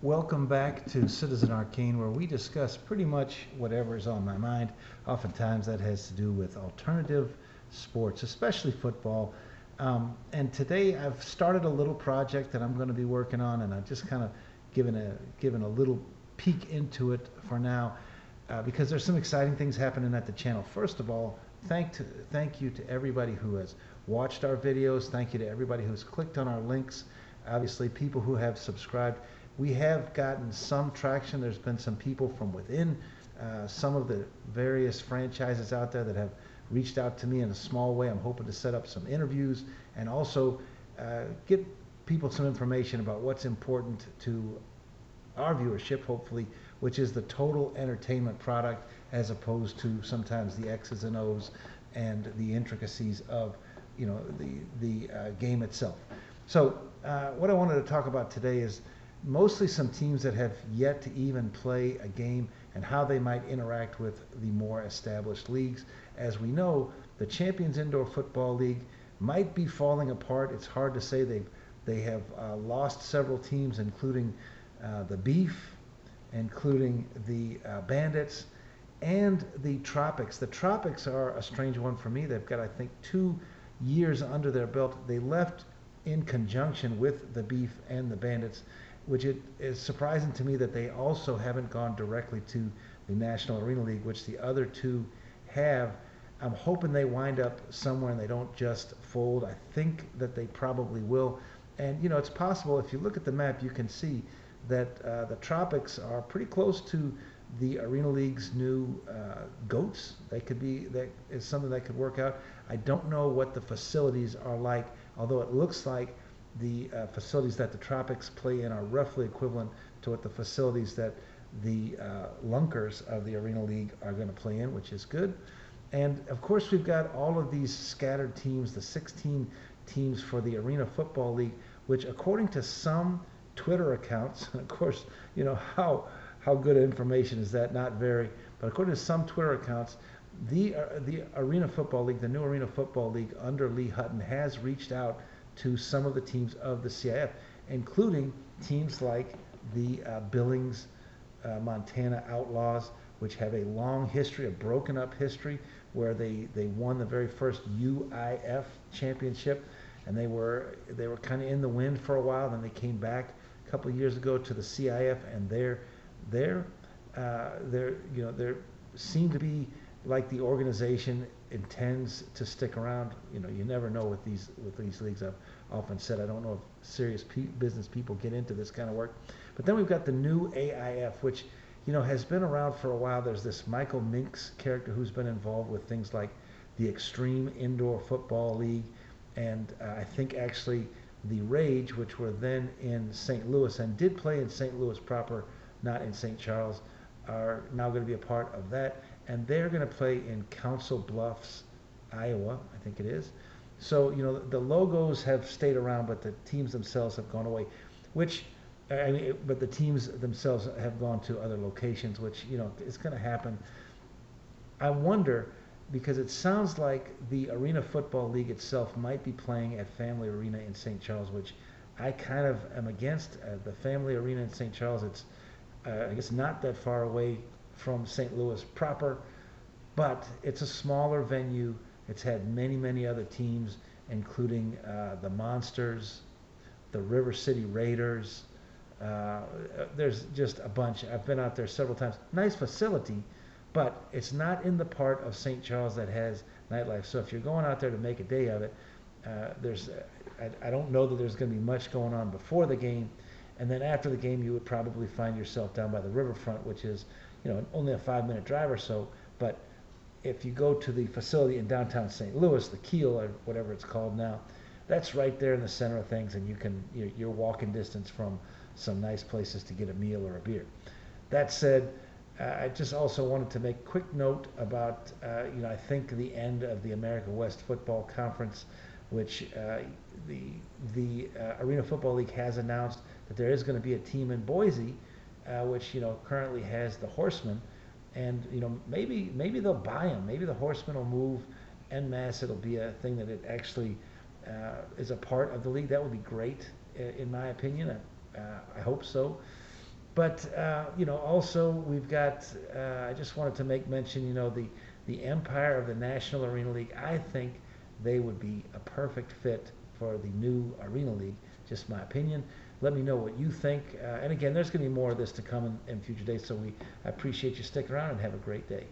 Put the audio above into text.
Welcome back to Citizen Arcane, where we discuss pretty much whatever is on my mind. Oftentimes, that has to do with alternative sports, especially football. And today, I've started a little project that I'm going to be working on, and I've just kind of given a little peek into it for now, because there's some exciting things happening at the channel. First of all, thank you to everybody who has watched our videos. Thank you to everybody who's clicked on our links. Obviously, people who have subscribed. We have gotten some traction. There's been some people from within some of the various franchises out there that have reached out to me in a small way. I'm hoping to set up some interviews and also get people some information about what's important to our viewership, hopefully, which is the total entertainment product as opposed to sometimes the X's and O's and the intricacies of the game itself. So what I wanted to talk about today is mostly some teams that have yet to even play a game and how they might interact with the more established leagues. As we know, the Champions Indoor Football League might be falling apart. It's hard to say. They have lost several teams, including the Beef, including the Bandits, and the Tropics. The Tropics are a strange one for me. They've got, I think, 2 years under their belt. They left in conjunction with the Beef and the Bandits, which it is surprising to me that they also haven't gone directly to the National Arena League, which the other two have. I'm hoping they wind up somewhere and they don't just fold. I think that they probably will. And, it's possible. If you look at the map, you can see that the Tropics are pretty close to the Arena League's new goats. That is something that could work out. I don't know what the facilities are like, although it looks like the facilities that the Tropics play in are roughly equivalent to what the facilities that the Lunkers of the Arena League are going to play in, which is good. And of course, we've got all of these scattered teams, the 16 teams for the Arena Football League, which according to some Twitter accounts, and of course, how good information is that? Not very. But according to some Twitter accounts, the Arena Football League, the new Arena Football League under Lee Hutton, has reached out to some of the teams of the CIF, including teams like the Billings, Montana Outlaws, which have a long history, a broken up history, where they won the very first UIF championship, and they were kind of in the wind for a while. Then they came back a couple of years ago to the CIF, and they're seem to be like the organization intends to stick around. You never know with these leagues. I've often said I don't know if serious business people get into this kind of work. But then we've got the new AIF, which has been around for a while. There's this Michael Minks character who's been involved with things like the Extreme Indoor Football League, and I think actually the Rage, which were then in St. Louis and did play in St. Louis proper, not in St. Charles, are now going to be a part of that. And they're going to play in Council Bluffs, Iowa, I think it is. So, the logos have stayed around, but the teams themselves have gone away, but the teams themselves have gone to other locations, which, is going to happen. I wonder, because it sounds like the Arena Football League itself might be playing at Family Arena in St. Charles, which I kind of am against. The Family Arena in St. Charles, it's, I guess, not that far away from St. Louis proper, but it's a smaller venue. It's had many, many other teams, including the Monsters, the River City Raiders. There's just a bunch. I've been out there several times. Nice facility, but it's not in the part of St. Charles that has nightlife. So if you're going out there to make a day of it, I don't know that there's going to be much going on before the game. And then after the game, you would probably find yourself down by the riverfront, which is, only a 5-minute drive or so. But if you go to the facility in downtown St. Louis, the Keel or whatever it's called now, that's right there in the center of things, and you're walking distance from some nice places to get a meal or a beer. That said, I just also wanted to make a quick note about, I think the end of the America West Football Conference, which the Arena Football League has announced that there is going to be a team in Boise, which currently has the Horsemen, and maybe they'll buy them. Maybe the Horsemen will move en masse. It'll be a thing that it actually is a part of the league. That would be great, in my opinion. I hope so. But also we've got. I just wanted to make mention. The empire of the National Arena League. I think they would be a perfect fit for the new Arena League. Just my opinion. Let me know what you think. And again, there's going to be more of this to come in future days. So I appreciate you sticking around and have a great day.